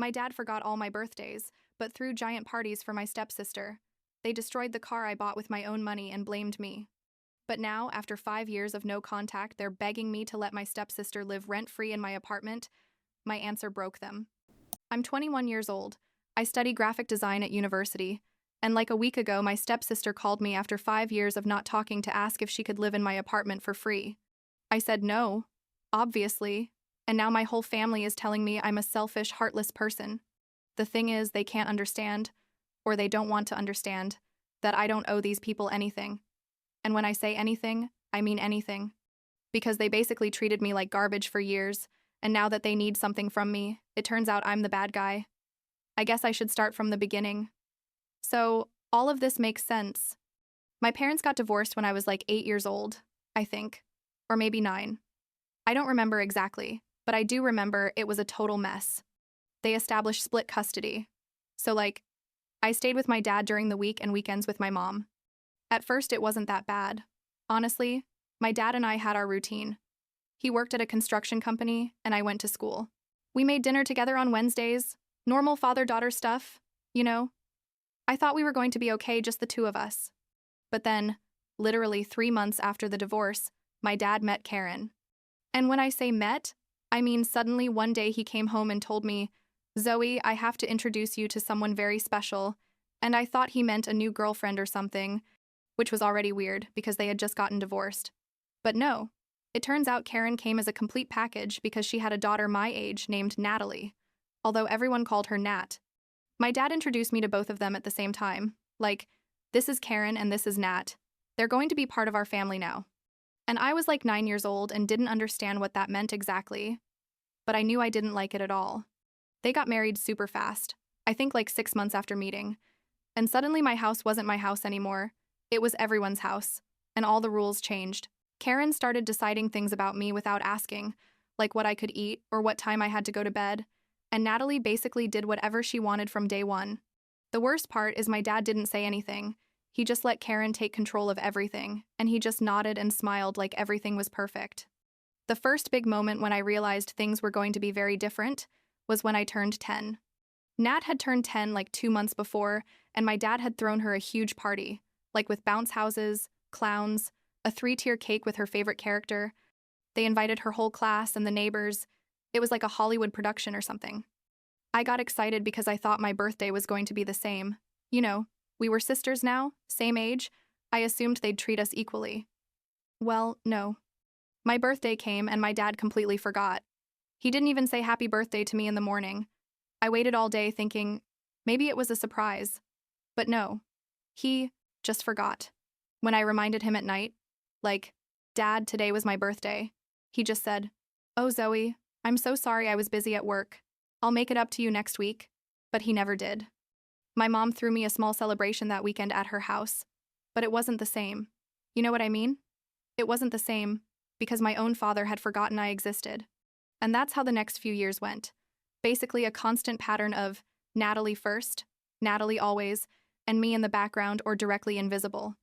My dad forgot all my birthdays, but threw giant parties for my stepsister. They destroyed the car I bought with my own money and blamed me. But now, after 5 years of no contact, they're begging me to let my stepsister live rent-free in my apartment. My answer broke them. I'm 21 years old. I study graphic design at university. And like a week ago, my stepsister called me after 5 years of not talking to ask if she could live in my apartment for free. I said no, obviously, and now my whole family is telling me I'm a selfish, heartless person. The thing is, they can't understand, or they don't want to understand, that I don't owe these people anything. And when I say anything, I mean anything. Because they basically treated me like garbage for years, and now that they need something from me, it turns out I'm the bad guy. I guess I should start from the beginning. So, all of this makes sense. My parents got divorced when I was like 8 years old, I think. Or maybe 9. I don't remember exactly, but I do remember it was a total mess. They established split custody. So I stayed with my dad during the week and weekends with my mom. At first, it wasn't that bad. Honestly, my dad and I had our routine. He worked at a construction company, and I went to school. We made dinner together on Wednesdays, normal father-daughter stuff, you know. I thought we were going to be okay, just the two of us. But then, literally 3 months after the divorce, my dad met Karen. And when I say met, I mean suddenly one day he came home and told me, "Zoe, I have to introduce you to someone very special," and I thought he meant a new girlfriend or something, which was already weird because they had just gotten divorced. But no, it turns out Karen came as a complete package because she had a daughter my age named Natalie, although everyone called her Nat. My dad introduced me to both of them at the same time, like, "This is Karen and this is Nat. They're going to be part of our family now." And I was like 9 years old and didn't understand what that meant exactly, but I knew I didn't like it at all. They got married super fast, I think like 6 months after meeting, and suddenly my house wasn't my house anymore. It was everyone's house, and all the rules changed. Karen started deciding things about me without asking, like what I could eat or what time I had to go to bed, and Natalie basically did whatever she wanted from day one. The worst part is my dad didn't say anything. He just let Karen take control of everything, and he just nodded and smiled like everything was perfect. The first big moment when I realized things were going to be very different was when I turned 10. Nat had turned 10 like 2 months before, and my dad had thrown her a huge party, like with bounce houses, clowns, a 3-tier cake with her favorite character. They invited her whole class and the neighbors. It was like a Hollywood production or something. I got excited because I thought my birthday was going to be the same. You know, we were sisters now, same age. I assumed they'd treat us equally. Well, no. My birthday came and my dad completely forgot. He didn't even say happy birthday to me in the morning. I waited all day thinking, maybe it was a surprise. But no. He just forgot. When I reminded him at night, like, "Dad, today was my birthday," he just said, "Oh, Zoe, I'm so sorry I was busy at work. I'll make it up to you next week." But he never did. My mom threw me a small celebration that weekend at her house, but it wasn't the same. You know what I mean? It wasn't the same because my own father had forgotten I existed. And that's how the next few years went. Basically a constant pattern of Natalie first, Natalie always, and me in the background or directly invisible.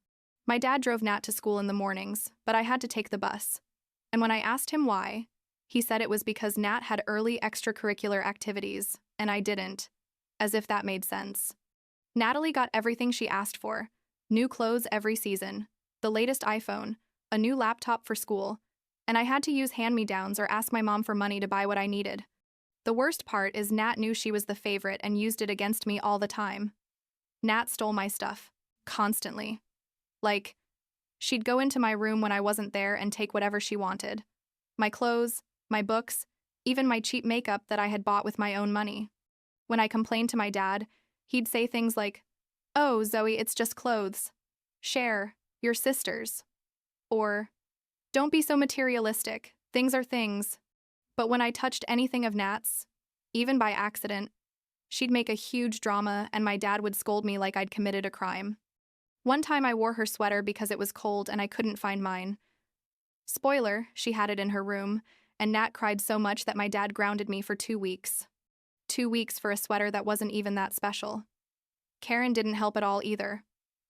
My dad drove Nat to school in the mornings, but I had to take the bus. And when I asked him why, he said it was because Nat had early extracurricular activities, and I didn't. As if that made sense. Natalie got everything she asked for. New clothes every season, the latest iPhone, a new laptop for school, and I had to use hand-me-downs or ask my mom for money to buy what I needed. The worst part is Nat knew she was the favorite and used it against me all the time. Nat stole my stuff. Constantly. Like, she'd go into my room when I wasn't there and take whatever she wanted. My clothes, my books, even my cheap makeup that I had bought with my own money. When I complained to my dad, he'd say things like, "Oh, Zoe, it's just clothes. Share, you're sisters." Or, "Don't be so materialistic, things are things." But when I touched anything of Nat's, even by accident, she'd make a huge drama and my dad would scold me like I'd committed a crime. One time I wore her sweater because it was cold and I couldn't find mine. Spoiler, she had it in her room, and Nat cried so much that my dad grounded me for 2 weeks. 2 weeks for a sweater that wasn't even that special. Karen didn't help at all either.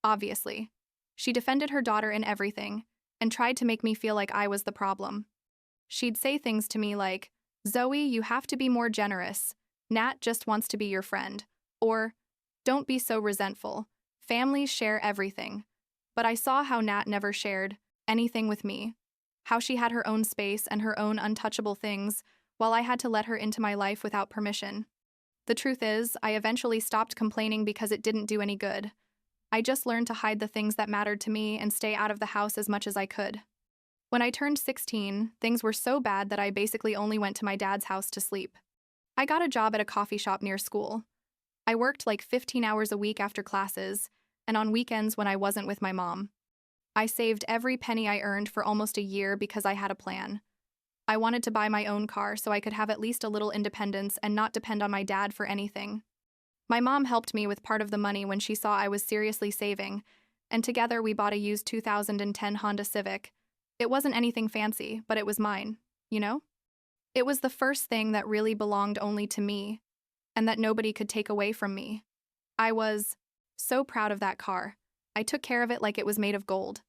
Obviously. She defended her daughter in everything, and tried to make me feel like I was the problem. She'd say things to me like, "Zoe, you have to be more generous. Nat just wants to be your friend. Or, don't be so resentful. Families share everything. But I saw how Nat never shared anything with me. How she had her own space and her own untouchable things, while I had to let her into my life without permission. The truth is, I eventually stopped complaining because it didn't do any good. I just learned to hide the things that mattered to me and stay out of the house as much as I could. When I turned 16, things were so bad that I basically only went to my dad's house to sleep. I got a job at a coffee shop near school. I worked like 15 hours a week after classes, and on weekends when I wasn't with my mom. I saved every penny I earned for almost a year because I had a plan. I wanted to buy my own car so I could have at least a little independence and not depend on my dad for anything. My mom helped me with part of the money when she saw I was seriously saving, and together we bought a used 2010 Honda Civic. It wasn't anything fancy, but it was mine, you know? It was the first thing that really belonged only to me, and that nobody could take away from me. I was so proud of that car. I took care of it like it was made of gold.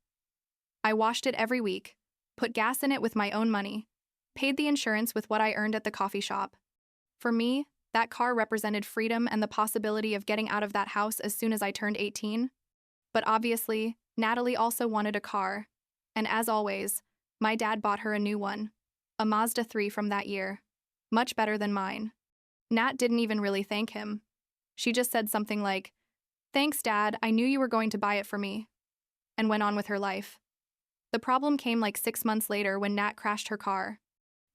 I washed it every week, put gas in it with my own money, paid the insurance with what I earned at the coffee shop. For me, that car represented freedom and the possibility of getting out of that house as soon as I turned 18. But obviously, Natalie also wanted a car, and as always, my dad bought her a new one, a Mazda 3 from that year. Much better than mine. Nat didn't even really thank him. She just said something like, "Thanks, Dad, I knew you were going to buy it for me," and went on with her life. The problem came like 6 months later when Nat crashed her car.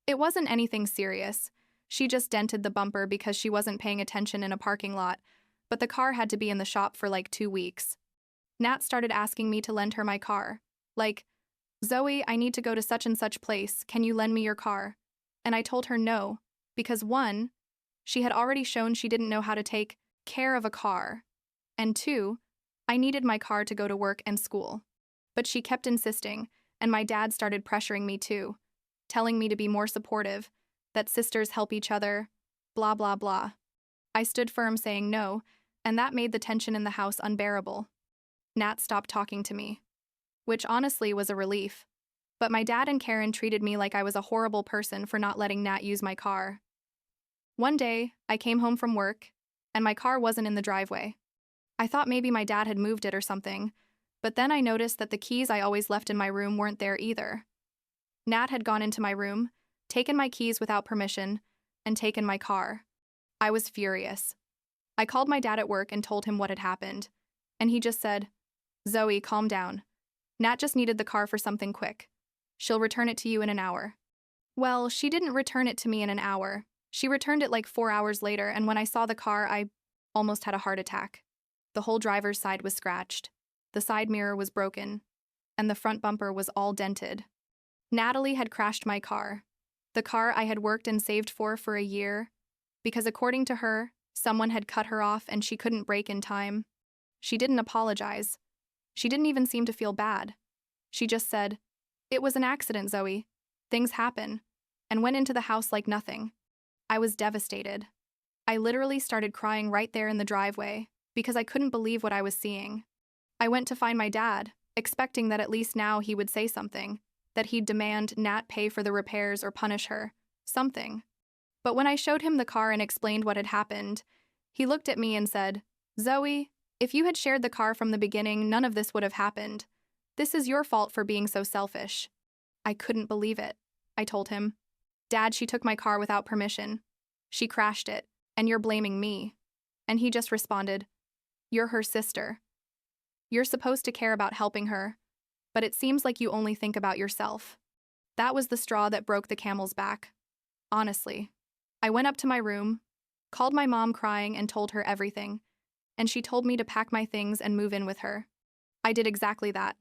It wasn't anything serious. She just dented the bumper because she wasn't paying attention in a parking lot, but the car had to be in the shop for like 2 weeks. Nat started asking me to lend her my car. Like, "Zoe, I need to go to such and such place, can you lend me your car?" And I told her no, because 1, she had already shown she didn't know how to take care of a car, and 2, I needed my car to go to work and school. But she kept insisting, and my dad started pressuring me too, telling me to be more supportive, that sisters help each other, blah blah blah. I stood firm saying no, and that made the tension in the house unbearable. Nat stopped talking to me, which honestly was a relief. But my dad and Karen treated me like I was a horrible person for not letting Nat use my car. One day, I came home from work, and my car wasn't in the driveway. I thought maybe my dad had moved it or something, but then I noticed that the keys I always left in my room weren't there either. Nat had gone into my room, taken my keys without permission, and taken my car. I was furious. I called my dad at work and told him what had happened, and he just said, "Zoe, calm down. Nat just needed the car for something quick. She'll return it to you in an hour." Well, she didn't return it to me in an hour. She returned it like 4 hours later, and when I saw the car, I almost had a heart attack. The whole driver's side was scratched. The side mirror was broken, and the front bumper was all dented. Natalie had crashed my car, the car I had worked and saved for a year, because according to her, someone had cut her off and she couldn't brake in time. She didn't apologize. She didn't even seem to feel bad. She just said, "It was an accident, Zoe. Things happen," and went into the house like nothing. I was devastated. I literally started crying right there in the driveway because I couldn't believe what I was seeing. I went to find my dad, expecting that at least now he would say something, that he'd demand Nat pay for the repairs or punish her, something. But when I showed him the car and explained what had happened, he looked at me and said, "Zoe, if you had shared the car from the beginning, none of this would have happened. This is your fault for being so selfish." I couldn't believe it. I told him, "Dad, she took my car without permission. She crashed it, and you're blaming me." And he just responded, "You're her sister. You're supposed to care about helping her, but it seems like you only think about yourself." That was the straw that broke the camel's back. Honestly. I went up to my room, called my mom crying and told her everything, and she told me to pack my things and move in with her. I did exactly that.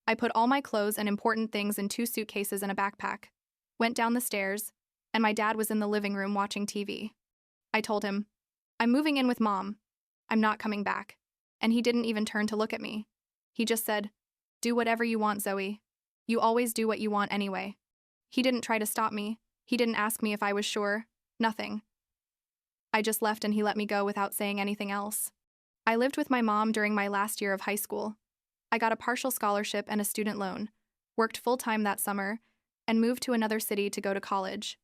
I put all my clothes and important things in 2 suitcases and a backpack, went down the stairs, and my dad was in the living room watching TV. I told him, "I'm moving in with Mom. I'm not coming back." And he didn't even turn to look at me. He just said, "Do whatever you want, Zoe. You always do what you want anyway." He didn't try to stop me. He didn't ask me if I was sure. Nothing. I just left and he let me go without saying anything else. I lived with my mom during my last year of high school. I got a partial scholarship and a student loan, worked full-time that summer, and moved to another city to go to college.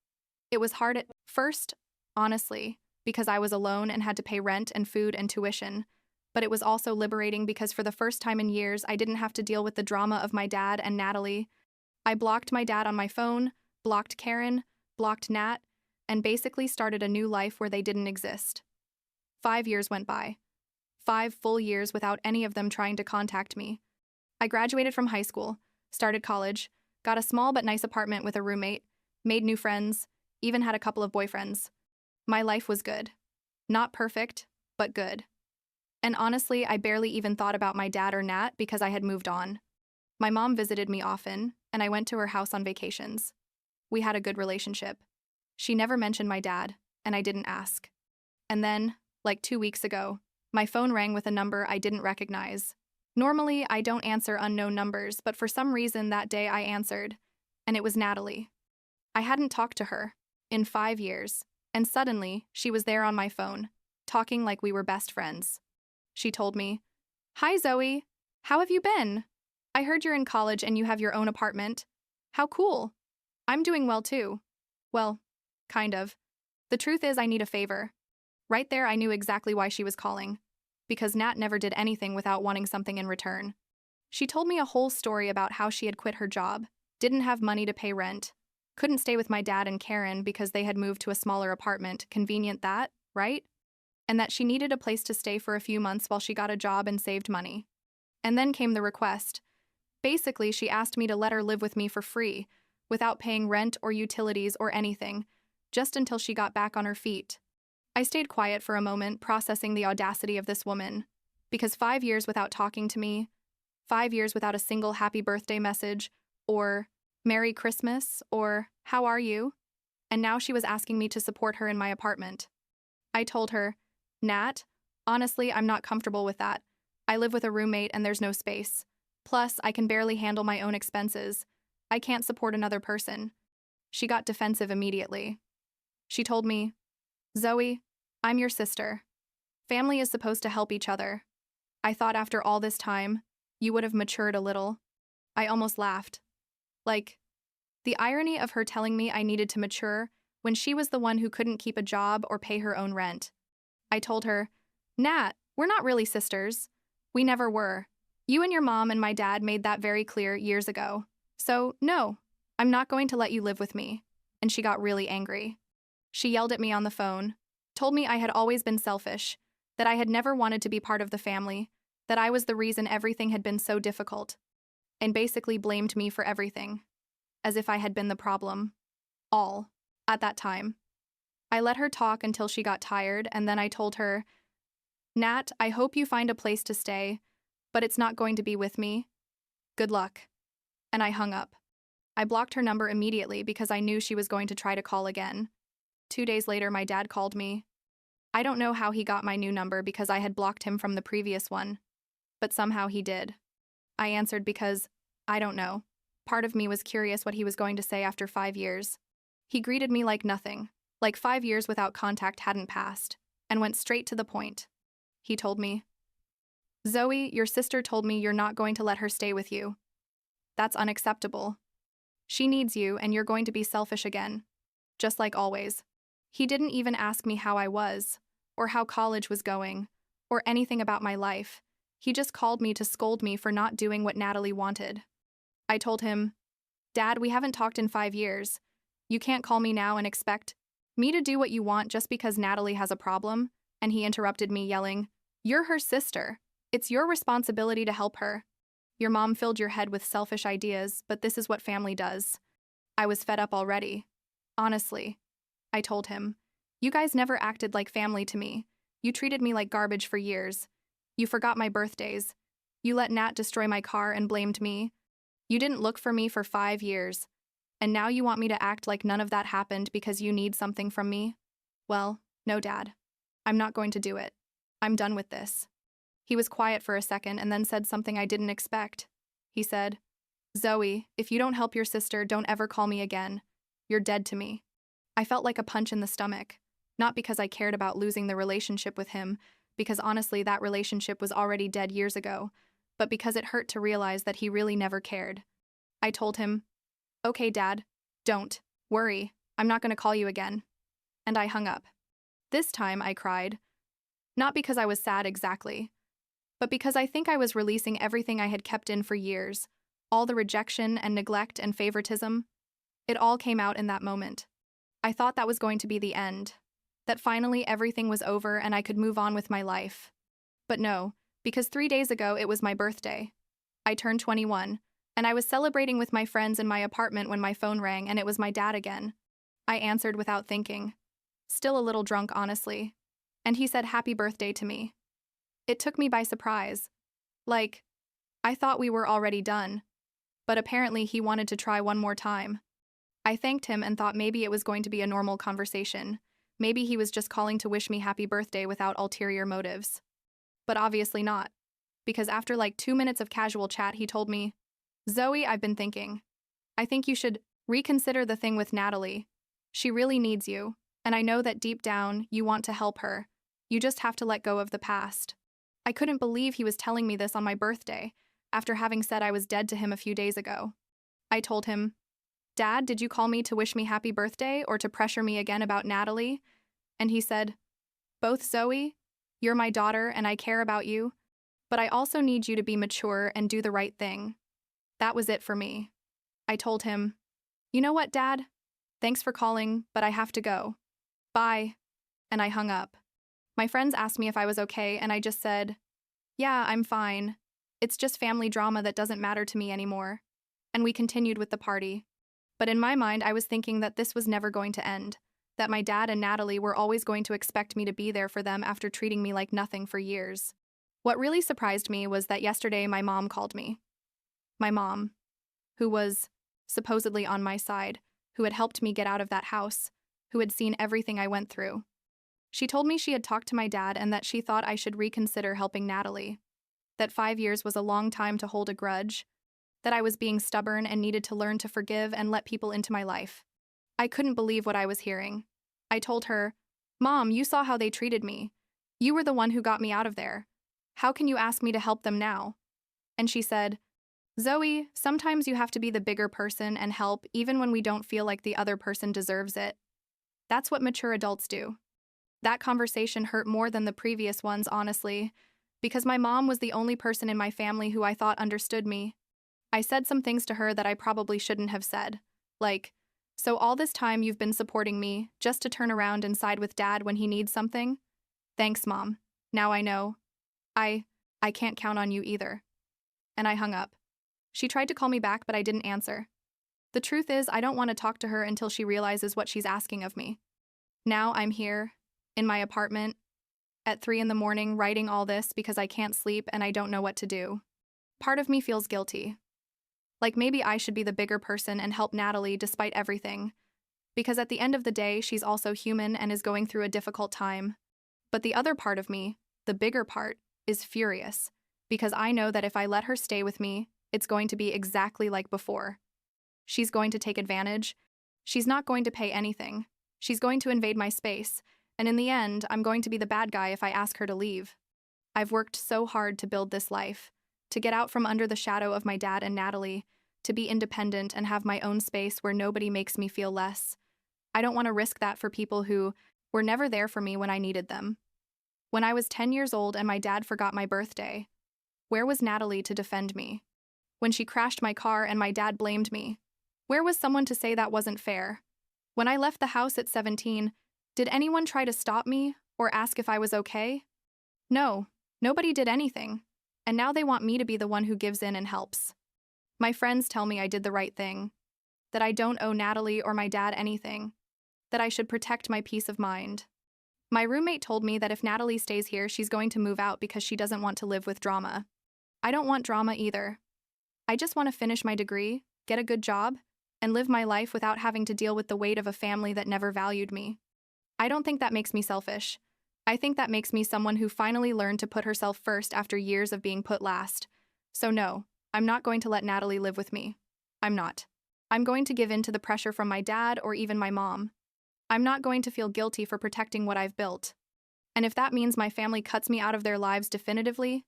It was hard at first, honestly. because I was alone and had to pay rent and food and tuition. But it was also liberating because for the first time in years, I didn't have to deal with the drama of my dad and Natalie. I blocked my dad on my phone, blocked Karen, blocked Nat, and basically started a new life where they didn't exist. 5 years went by. 5 full years without any of them trying to contact me. I graduated from high school, started college, got a small but nice apartment with a roommate, made new friends, even had a couple of boyfriends. My life was good. Not perfect, but good. And honestly, I barely even thought about my dad or Nat because I had moved on. My mom visited me often, and I went to her house on vacations. We had a good relationship. She never mentioned my dad, and I didn't ask. And then, like 2 weeks ago, my phone rang with a number I didn't recognize. Normally, I don't answer unknown numbers, but for some reason that day I answered, and it was Natalie. I hadn't talked to her in 5 years, and suddenly she was there on my phone, talking like we were best friends. She told me, "Hi Zoe, how have you been? I heard you're in college and you have your own apartment. How cool. I'm doing well too. Well, kind of. The truth is I need a favor." Right there I knew exactly why she was calling. Because Nat never did anything without wanting something in return. She told me a whole story about how she had quit her job, didn't have money to pay rent, couldn't stay with my dad and Karen because they had moved to a smaller apartment, convenient that, right? And that she needed a place to stay for a few months while she got a job and saved money. And then came the request. Basically, she asked me to let her live with me for free, without paying rent or utilities or anything, just until she got back on her feet. I stayed quiet for a moment, processing the audacity of this woman. Because 5 years without talking to me, 5 years without a single happy birthday message, or Merry Christmas, or how are you? And now she was asking me to support her in my apartment. I told her, "Nat, honestly, I'm not comfortable with that. I live with a roommate and there's no space. Plus, I can barely handle my own expenses. I can't support another person." She got defensive immediately. She told me, "Zoe, I'm your sister. Family is supposed to help each other. I thought after all this time, you would have matured a little." I almost laughed. Like, the irony of her telling me I needed to mature when she was the one who couldn't keep a job or pay her own rent. I told her, "Nat, we're not really sisters. We never were. You and your mom and my dad made that very clear years ago. So, no, I'm not going to let you live with me." And she got really angry. She yelled at me on the phone, told me I had always been selfish, that I had never wanted to be part of the family, that I was the reason everything had been so difficult, and basically blamed me for everything, as if I had been the problem. All, at that time. I let her talk until she got tired, and then I told her, "Nat, I hope you find a place to stay, but it's not going to be with me. Good luck." And I hung up. I blocked her number immediately because I knew she was going to try to call again. 2 days later, my dad called me. I don't know how he got my new number because I had blocked him from the previous one, but somehow he did. I answered because, I don't know. Part of me was curious what he was going to say after 5 years. He greeted me like nothing, like 5 years without contact hadn't passed, and went straight to the point. He told me, "Zoe, your sister told me you're not going to let her stay with you. That's unacceptable. She needs you and you're going to be selfish again. Just like always." He didn't even ask me how I was, or how college was going, or anything about my life. He just called me to scold me for not doing what Natalie wanted. I told him, "Dad, we haven't talked in 5 years. You can't call me now and expect me to do what you want just because Natalie has a problem." And he interrupted me, yelling, "You're her sister. It's your responsibility to help her. Your mom filled your head with selfish ideas, but this is what family does." I was fed up already. Honestly. I told him, "You guys never acted like family to me. You treated me like garbage for years. You forgot my birthdays. You let Nat destroy my car and blamed me. You didn't look for me for 5 years. And now you want me to act like none of that happened because you need something from me? Well, no, Dad. I'm not going to do it. I'm done with this." He was quiet for a second and then said something I didn't expect. He said, "Zoe, if you don't help your sister, don't ever call me again. You're dead to me." I felt like a punch in the stomach, not because I cared about losing the relationship with him, because honestly that relationship was already dead years ago, but because it hurt to realize that he really never cared. I told him, "Okay, Dad, don't worry, I'm not going to call you again." And I hung up. This time I cried. Not because I was sad exactly, but because I think I was releasing everything I had kept in for years, all the rejection and neglect and favoritism. It all came out in that moment. I thought that was going to be the end, that finally everything was over and I could move on with my life. But no, because 3 days ago it was my birthday. I turned 21, and I was celebrating with my friends in my apartment when my phone rang and it was my dad again. I answered without thinking. Still a little drunk, honestly. And he said happy birthday to me. It took me by surprise. Like, I thought we were already done. But apparently he wanted to try one more time. I thanked him and thought maybe it was going to be a normal conversation. Maybe he was just calling to wish me happy birthday without ulterior motives. But obviously not. Because after like 2 minutes of casual chat, he told me, "Zoe, I've been thinking. I think you should reconsider the thing with Natalie. She really needs you, and I know that deep down you want to help her. You just have to let go of the past." I couldn't believe he was telling me this on my birthday, after having said I was dead to him a few days ago. I told him, "Dad, did you call me to wish me happy birthday or to pressure me again about Natalie?" And he said, "Both, Zoe. You're my daughter and I care about you, but I also need you to be mature and do the right thing." That was it for me. I told him, "You know what, Dad? Thanks for calling, but I have to go. Bye." And I hung up. My friends asked me if I was okay, and I just said, "Yeah, I'm fine. It's just family drama that doesn't matter to me anymore." And we continued with the party. But in my mind, I was thinking that this was never going to end, that my dad and Natalie were always going to expect me to be there for them after treating me like nothing for years. What really surprised me was that yesterday my mom called me. My mom, who was supposedly on my side, who had helped me get out of that house, who had seen everything I went through. She told me she had talked to my dad and that she thought I should reconsider helping Natalie, that 5 years was a long time to hold a grudge, that I was being stubborn and needed to learn to forgive and let people into my life. I couldn't believe what I was hearing. I told her, "Mom, you saw how they treated me. You were the one who got me out of there. How can you ask me to help them now?" And she said, "Zoe, sometimes you have to be the bigger person and help even when we don't feel like the other person deserves it. That's what mature adults do." That conversation hurt more than the previous ones, honestly, because my mom was the only person in my family who I thought understood me. I said some things to her that I probably shouldn't have said, like, "So all this time you've been supporting me just to turn around and side with Dad when he needs something? Thanks, Mom. Now I know. I can't count on you either." And I hung up. She tried to call me back, but I didn't answer. The truth is, I don't want to talk to her until she realizes what she's asking of me. Now I'm here, in my apartment, at 3 in the morning, writing all this because I can't sleep and I don't know what to do. Part of me feels guilty. Like maybe I should be the bigger person and help Natalie despite everything. Because at the end of the day, she's also human and is going through a difficult time. But the other part of me, the bigger part, is furious. Because I know that if I let her stay with me, it's going to be exactly like before. She's going to take advantage. She's not going to pay anything. She's going to invade my space. And in the end, I'm going to be the bad guy if I ask her to leave. I've worked so hard to build this life, to get out from under the shadow of my dad and Natalie, to be independent and have my own space where nobody makes me feel less. I don't want to risk that for people who were never there for me when I needed them. When I was 10 years old and my dad forgot my birthday, where was Natalie to defend me? When she crashed my car and my dad blamed me, where was someone to say that wasn't fair? When I left the house at 17, did anyone try to stop me or ask if I was okay? No, nobody did anything. And now they want me to be the one who gives in and helps. My friends tell me I did the right thing, that I don't owe Natalie or my dad anything, that I should protect my peace of mind. My roommate told me that if Natalie stays here, she's going to move out because she doesn't want to live with drama. I don't want drama either. I just want to finish my degree, get a good job, and live my life without having to deal with the weight of a family that never valued me. I don't think that makes me selfish. I think that makes me someone who finally learned to put herself first after years of being put last. So no, I'm not going to let Natalie live with me. I'm not. I'm going to give in to the pressure from my dad or even my mom. I'm not going to feel guilty for protecting what I've built. And if that means my family cuts me out of their lives definitively,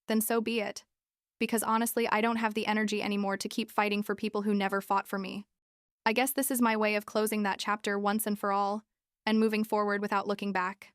then so be it. Because honestly, I don't have the energy anymore to keep fighting for people who never fought for me. I guess this is my way of closing that chapter once and for all, and moving forward without looking back.